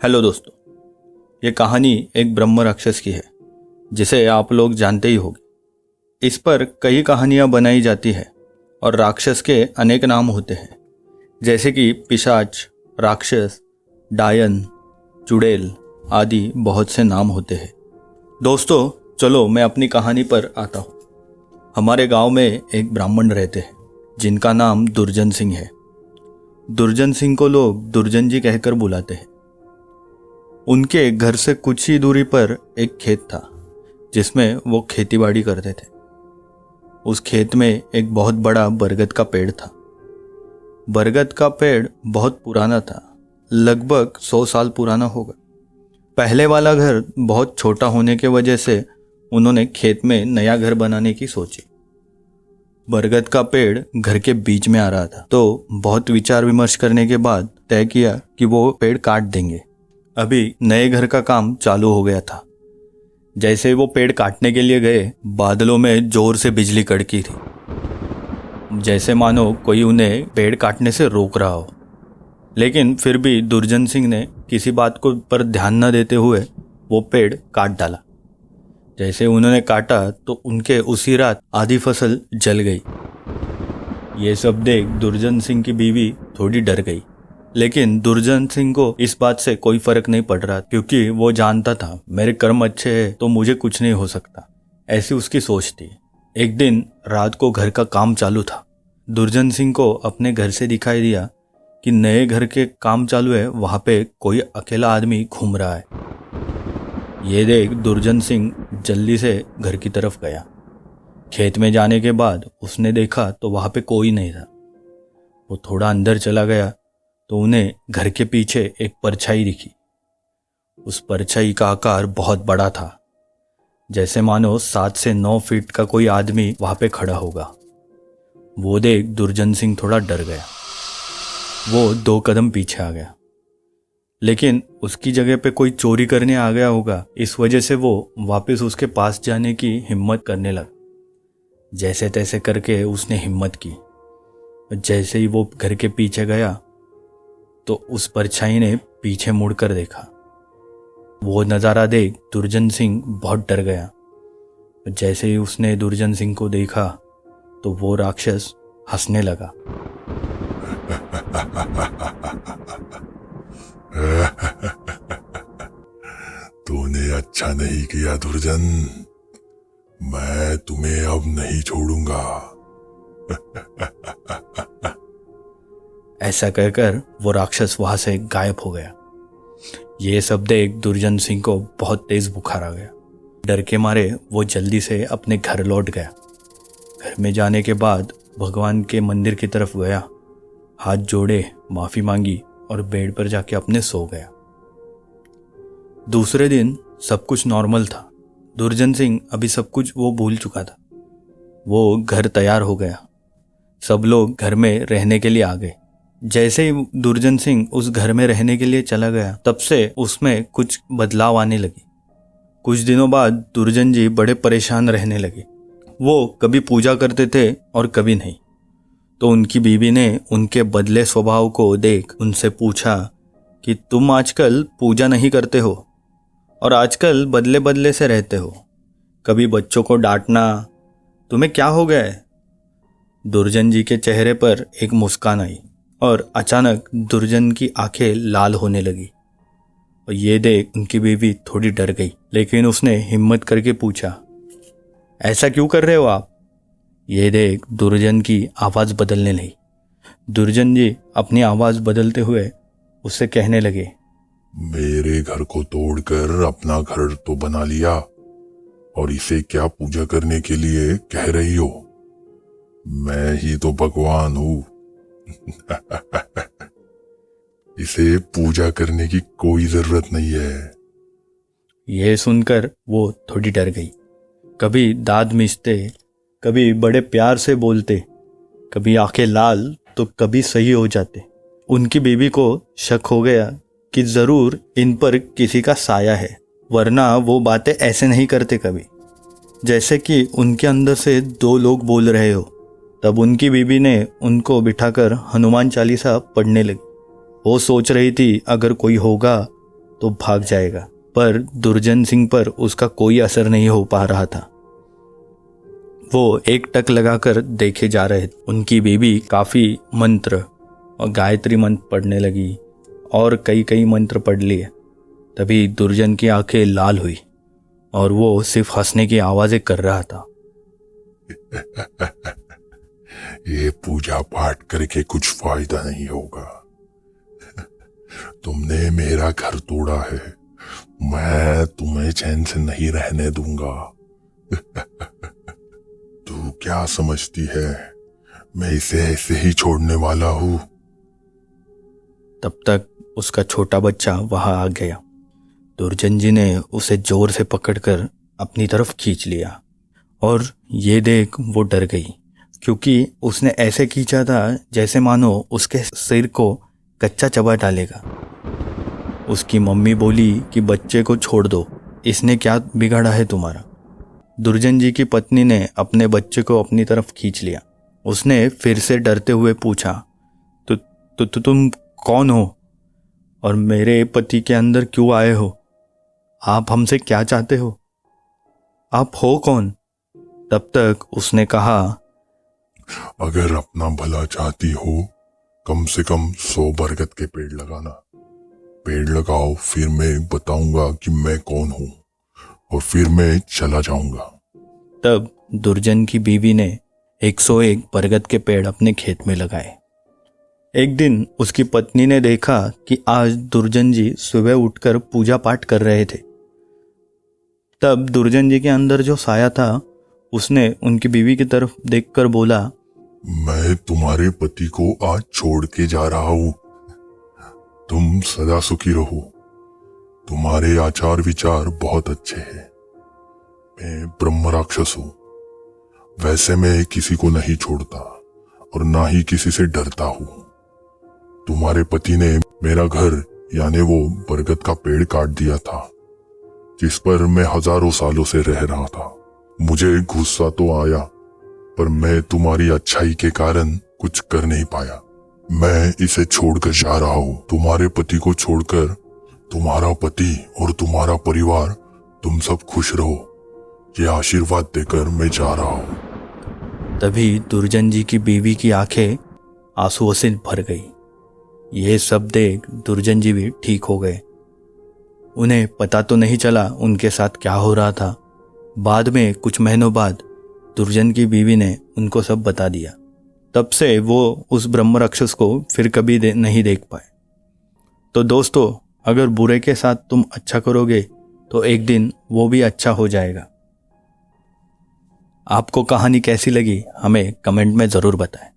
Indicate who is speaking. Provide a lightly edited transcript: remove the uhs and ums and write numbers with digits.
Speaker 1: Hello दोस्तों, ये कहानी एक ब्रह्म राक्षस की है जिसे आप लोग जानते ही होंगे। इस पर कई कहानियां बनाई जाती है और राक्षस के अनेक नाम होते हैं, जैसे कि पिशाच, राक्षस, डायन, चुड़ैल आदि बहुत से नाम होते हैं। दोस्तों चलो मैं अपनी कहानी पर आता हूँ। हमारे गांव में एक ब्राह्मण रहते हैं जिनका नाम दुर्जन सिंह है। दुर्जन सिंह को लोग दुर्जन जी कहकर बुलाते हैं। उनके घर से कुछ ही दूरी पर एक खेत था जिसमें वो खेतीबाड़ी करते थे। उस खेत में एक बहुत बड़ा बरगद का पेड़ था। बरगद का पेड़ बहुत पुराना था, लगभग 100 साल पुराना होगा। पहले वाला घर बहुत छोटा होने के वजह से उन्होंने खेत में नया घर बनाने की सोची। बरगद का पेड़ घर के बीच में आ रहा था, तो बहुत विचार विमर्श करने के बाद तय किया कि वो पेड़ काट देंगे। अभी नए घर का काम चालू हो गया था। जैसे वो पेड़ काटने के लिए गए, बादलों में जोर से बिजली कड़की थी, जैसे मानो कोई उन्हें पेड़ काटने से रोक रहा हो। लेकिन फिर भी दुर्जन सिंह ने किसी बात को पर ध्यान न देते हुए वो पेड़ काट डाला। जैसे उन्होंने काटा तो उनके उसी रात आधी फसल जल गई। ये सब देख दुर्जन सिंह की बीवी थोड़ी डर गई, लेकिन दुर्जन सिंह को इस बात से कोई फर्क नहीं पड़ रहा, क्योंकि वो जानता था मेरे कर्म अच्छे हैं तो मुझे कुछ नहीं हो सकता, ऐसी उसकी सोच थी। एक दिन रात को घर का काम चालू था। दुर्जन सिंह को अपने घर से दिखाई दिया कि नए घर के काम चालू है, वहां पे कोई अकेला आदमी घूम रहा है। ये देख दुर्जन सिंह जल्दी से घर की तरफ गया। खेत में जाने के बाद उसने देखा तो वहां पे कोई नहीं था। वो थोड़ा अंदर चला गया तो उन्हें घर के पीछे एक परछाई दिखी। उस परछाई का आकार बहुत बड़ा था, जैसे मानो 7 से 9 फीट का कोई आदमी वहां पे खड़ा होगा। वो देख दुर्जन सिंह थोड़ा डर गया। वो 2 कदम पीछे आ गया, लेकिन उसकी जगह पे कोई चोरी करने आ गया होगा, इस वजह से वो वापस उसके पास जाने की हिम्मत करने लगा। जैसे तैसे करके उसने हिम्मत की। जैसे ही वो घर के पीछे गया तो उस परछाई ने पीछे मुड़कर देखा। वो नज़ारा देख दुर्जन सिंह बहुत डर गया। जैसे ही उसने दुर्जन सिंह को देखा तो वो राक्षस हंसने लगा।
Speaker 2: तूने अच्छा नहीं किया दुर्जन, मैं तुम्हें अब नहीं छोड़ूंगा।
Speaker 1: ऐसा कहकर वो राक्षस वहां से गायब हो गया। ये सब देख दुर्जन सिंह को बहुत तेज बुखार आ गया। डर के मारे वो जल्दी से अपने घर लौट गया। घर में जाने के बाद भगवान के मंदिर की तरफ गया, हाथ जोड़े, माफी मांगी और बेड पर जाके अपने सो गया। दूसरे दिन सब कुछ नॉर्मल था। दुर्जन सिंह अभी सब कुछ वो भूल चुका था। वो घर तैयार हो गया। सब लोग घर में रहने के लिए आ गए। जैसे ही दुर्जन सिंह उस घर में रहने के लिए चला गया, तब से उसमें कुछ बदलाव आने लगे। कुछ दिनों बाद दुर्जन जी बड़े परेशान रहने लगे। वो कभी पूजा करते थे और कभी नहीं। तो उनकी बीवी ने उनके बदले स्वभाव को देख उनसे पूछा कि तुम आजकल पूजा नहीं करते हो और आजकल बदले बदले से रहते हो, कभी बच्चों को डांटना, तुम्हें क्या हो गया है? दुर्जन जी के चेहरे पर एक मुस्कान आई और अचानक दुर्जन की आंखें लाल होने लगी। और ये देख उनकी बीवी थोड़ी डर गई, लेकिन उसने हिम्मत करके पूछा, ऐसा क्यों कर रहे हो आप? ये देख दुर्जन की आवाज़ बदलने लगी। दुर्जन जी अपनी आवाज़ बदलते हुए उससे कहने लगे,
Speaker 2: मेरे घर को तोड़कर अपना घर तो बना लिया और इसे क्या पूजा करने के लिए कह रही हो? मैं ही तो भगवान हूं। इसे पूजा करने की कोई जरूरत नहीं है।
Speaker 1: ये सुनकर वो थोड़ी डर गई। कभी दांत मिचते, कभी बड़े प्यार से बोलते, कभी आंखें लाल तो कभी सही हो जाते। उनकी बीवी को शक हो गया कि जरूर इन पर किसी का साया है, वरना वो बातें ऐसे नहीं करते कभी। जैसे कि उनके अंदर से 2 लोग बोल रहे हो। तब उनकी बीवी ने उनको बिठाकर हनुमान चालीसा पढ़ने लगी। वो सोच रही थी अगर कोई होगा तो भाग जाएगा, पर दुर्जन सिंह पर उसका कोई असर नहीं हो पा रहा था। वो एक टक लगाकर देखे जा रहे थे। उनकी बीवी काफ़ी मंत्र और गायत्री मंत्र पढ़ने लगी और कई मंत्र पढ़ लिए। तभी दुर्जन की आंखें लाल हुई और वो सिर्फ हंसने की आवाज़ें कर रहा था।
Speaker 2: ये पूजा पाठ करके कुछ फायदा नहीं होगा। तुमने मेरा घर तोड़ा है, मैं तुम्हें चैन से नहीं रहने दूंगा। तू क्या समझती है, मैं इसे ऐसे ही छोड़ने वाला हूं?
Speaker 1: तब तक उसका छोटा बच्चा वहां आ गया। दुर्जन जी ने उसे जोर से पकड़कर अपनी तरफ खींच लिया और ये देख वो डर गई, क्योंकि उसने ऐसे खींचा था जैसे मानो उसके सिर को कच्चा चबा डालेगा। उसकी मम्मी बोली कि बच्चे को छोड़ दो, इसने क्या बिगाड़ा है तुम्हारा। दुर्जन जी की पत्नी ने अपने बच्चे को अपनी तरफ खींच लिया। उसने फिर से डरते हुए पूछा, तुम कौन हो और मेरे पति के अंदर क्यों आए हो? आप हमसे क्या चाहते हो? आप हो कौन? तब तक उसने कहा,
Speaker 2: अगर अपना भला चाहती हो, कम से कम 100 बरगद के पेड़ लगाना। पेड़ लगाओ, फिर मैं बताऊंगा कि मैं कौन हूं और फिर मैं चला जाऊंगा।
Speaker 1: तब दुर्जन की बीवी ने 101 बरगद के पेड़ अपने खेत में लगाए। एक दिन उसकी पत्नी ने देखा कि आज दुर्जन जी सुबह उठकर पूजा पाठ कर रहे थे। तब दुर्जन जी के अंदर जो साया था, उसने उनकी बीवी की तरफ देखकर बोला,
Speaker 2: मैं तुम्हारे पति को आज छोड़ के जा रहा हूं। तुम सदा सुखी रहो। तुम्हारे आचार विचार बहुत अच्छे हैं। मैं ब्रह्म राक्षस हूं। वैसे मैं किसी को नहीं छोड़ता और ना ही किसी से डरता हूं। तुम्हारे पति ने मेरा घर यानी वो बरगद का पेड़ काट दिया था, जिस पर मैं हजारों सालों से रह रहा था। मुझे गुस्सा तो आया, पर मैं तुम्हारी अच्छाई के कारण कुछ कर नहीं पाया। मैं इसे छोड़कर जा रहा हूं। तुम्हारे पति को छोड़कर तुम्हारा पति और तुम्हारा परिवार, तुम सब खुश रहो, ये आशीर्वाद देकर मैं जा रहा हूं।
Speaker 1: तभी दुर्जन जी की बीवी की आंखें आंसुओं से भर गई। ये सब देख दुर्जन जी भी ठीक हो गए। उन्हें पता तो नहीं चला उनके साथ क्या हो रहा था। बाद में कुछ महीनों बाद दुर्जन की बीवी ने उनको सब बता दिया। तब से वो उस ब्रह्म राक्षस को फिर कभी नहीं देख पाए। तो दोस्तों, अगर बुरे के साथ तुम अच्छा करोगे तो एक दिन वो भी अच्छा हो जाएगा। आपको कहानी कैसी लगी हमें कमेंट में ज़रूर बताएं।